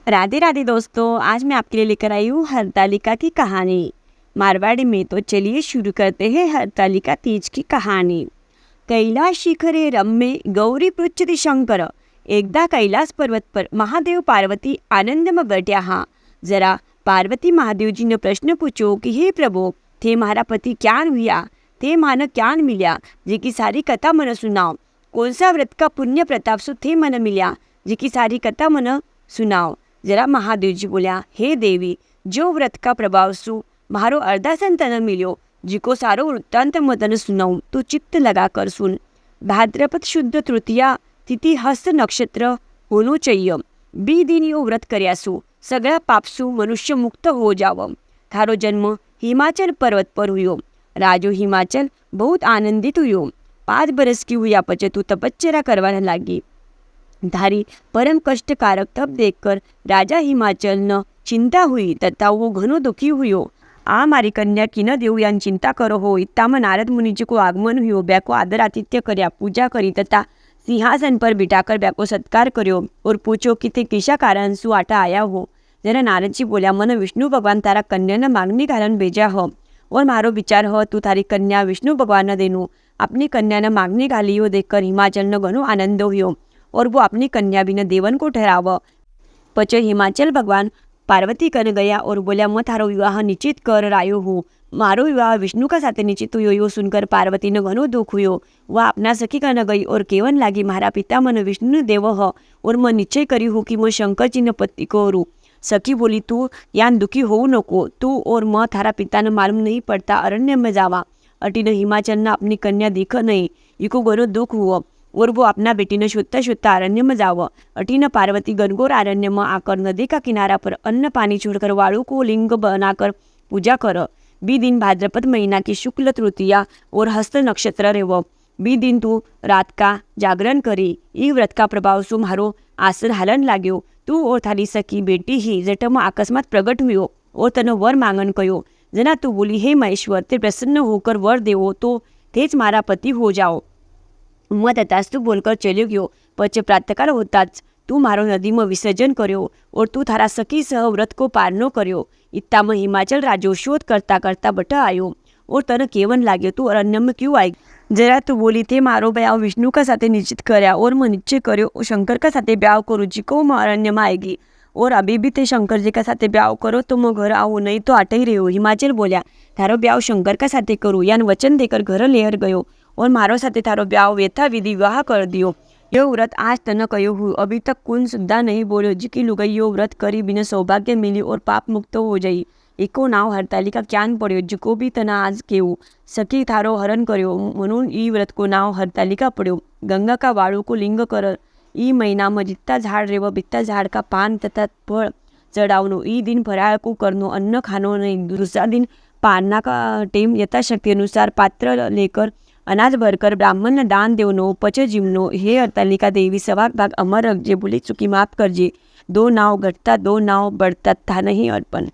राधे राधे दोस्तों, आज मैं आपके लिए लेकर आई हूँ हरतालिका की कहानी। मारवाड़ी में। तो चलिए शुरू करते हैं हरतालिका तीज की कहानी। कैलास शिखरे रम्ये गौरी पृच्छति शंकर। एकदा कैलास पर्वत पर महादेव पार्वती आनंद में बैठा हाँ। जरा पार्वती महादेव जी ने प्रश्न पूछो कि हे प्रभु, थे मारा पति क्यान हुआ, थे मान क्यान मिल्या, जी की सारी कथा मन सुनाओ। कौन सा व्रत का पुण्य प्रताप सु थे मन मिल्या, जी की सारी कथा मन सुनाओ। जरा महादेव जी बोल्या, हे देवी, जो व्रत का प्रभाव सु मारो अर्धा संतान मिल्यो, जीको सारो वृत्तांत मैं तने सुनाऊं, तू चित्त लगा कर सुन। भाद्रपद शुद्ध तृतीया तिथि हस्त नक्षत्र होनो चाहिए। बी दिन यो व्रत कर्यासु सगळा पापसु मनुष्य मुक्त हो जाव। थारो जन्म हिमाचल पर्वत पर हुयो। राजो हिमाचल बहुत आनंदित हुयो। 5 बरस की हुआ पचे तू तपश्चर्या करवाने लागी। धारी परम कष्टकारक तप देखकर राजा हिमाचल न चिंता हुई तथा वो घनो दुखी हुयो। आ मारी कन्या की न देव यान चिंता करो हो। इत्ताम नारद मुनि जी को आगमन हुयो। ब्याको आदर आतिथ्य कर्या, पूजा करी तथा सिंहासन पर बिठाकर ब्याको सत्कार कर्यो और पूछो कि ते किसा कारण सु आटा आया हो। जरा नारद जी बोल्या, मन विष्णु भगवान तारा कन्या न मांगनी कारण भेजा हो और मारो विचार हो तू तारी कन्या विष्णु भगवान न देनु। अपनी कन्या न मांगनी घालियो देखकर हिमाचल न घनो आनंद हुयो और वो अपनी कन्या भी न देवन को ठहराव। पचे हिमाचल भगवान पार्वती कन गया और बोल्या, मैं थारो विवाह निश्चित कर रायो हूँ। मारो विवाह विष्णु का साथे निश्चित हुयो। यो सुनकर पार्वती ने घनो दुख हुयो। वह अपना सखी कन गई और केवन लागी, मारा पिता मन विष्णु देव ह और मैं निश्चय करी हूँ कि मैं शंकर जी ने पति करूँ। सखी बोली, तू यान दुखी हो नको, तू और मैं थारा पिता ने मालूम नहीं पड़ता अरण्य में जावा। अटी ने हिमाचल ने अपनी कन्या दिख नहीं, इको घनो दुख हुआ और वो अपना बेटी ने शोधता शोधता अरण्य में जाव। अटीन पार्वती घनघोर अरण्य में आकर नदी का किनारा पर अन्न पानी छोड़कर वाळू को लिंग बनाकर पूजा कर। बी दिन भाद्रपद महीना की शुक्ल तृतीया और हस्त नक्षत्र रेव। बी दिन तू रात का जागरण करी। ई व्रत का प्रभाव सु मारो आसर हालन लाग्यो। तू और थारी सखी बेटी ही जट में अकस्मात प्रगट हुयो और तने वर मांगन कयो। जना तू बोली, हे महेश्वर, ते प्रसन्न होकर वर देवो तो तेज मारा पति हो जाओ। मैं तथास्तु बोलकर चलो गयो। पचे प्रातःकाल होताच तू मारो नदी में विसर्जन कर्यो और तू थारा सखी सह व्रत को पारनो कर्यो। इत्ता में हिमाचल राजो शोध करता करता बट आयो और तने केवन लाग्यो, तू अरण्य में क्यों आई। जरा तू बोली, थे मारो ब्याह विष्णु का साथे निश्चित कर्या और मैं निश्चय कर्यो शंकर का साथे ब्याह करूँ, जी को मैं अरण्य में आएगी। और अभी भी ते शंकर जी का साथे ब्याह करो तो मैं घर आऊँ, नहीं तो आटे ही रहो। हिमाचल बोल्या, थारो ब्याह शंकर का साथे करूँ। यान वचन देकर घर लेहर गयो और मारो साथे थारो ब्याह यथा विधि विवाह कर दियो। यो व्रत आज तने कयो हूँ, अभी तक कुन सुद्धा नहीं बोलो। जी की लुगाई यो व्रत करी बिना सौभाग्य मिली और पाप मुक्त हो जाई। एको नाव हरतालिका क्यान पड्यो, जिको भी तना आज केवू। सखी थारो हरण कर्यो म्हणून ई व्रत को नाव हरतालिका पड्यो। गंगा का वाळू को लिंग कर। ई महीना में जितना झाड़ रेव बित्ता झाड़ का पान तथा फल चढ़ावनो। ई दिन फराळ को करनो, अन्न खानो नहीं। दूसरा दिन पाना का टेम यथाशक्ति अनुसार पात्र लेकर अनाज भरकर ब्राह्मण ने दान देवनो। पचे जीवनो। हे हरतालिका देवी, सवा भाग अमर रखजे, भूली चुकी माफ करजे। 2 नाव घटता 2 नाव बढ़ता था नहीं अर्पण।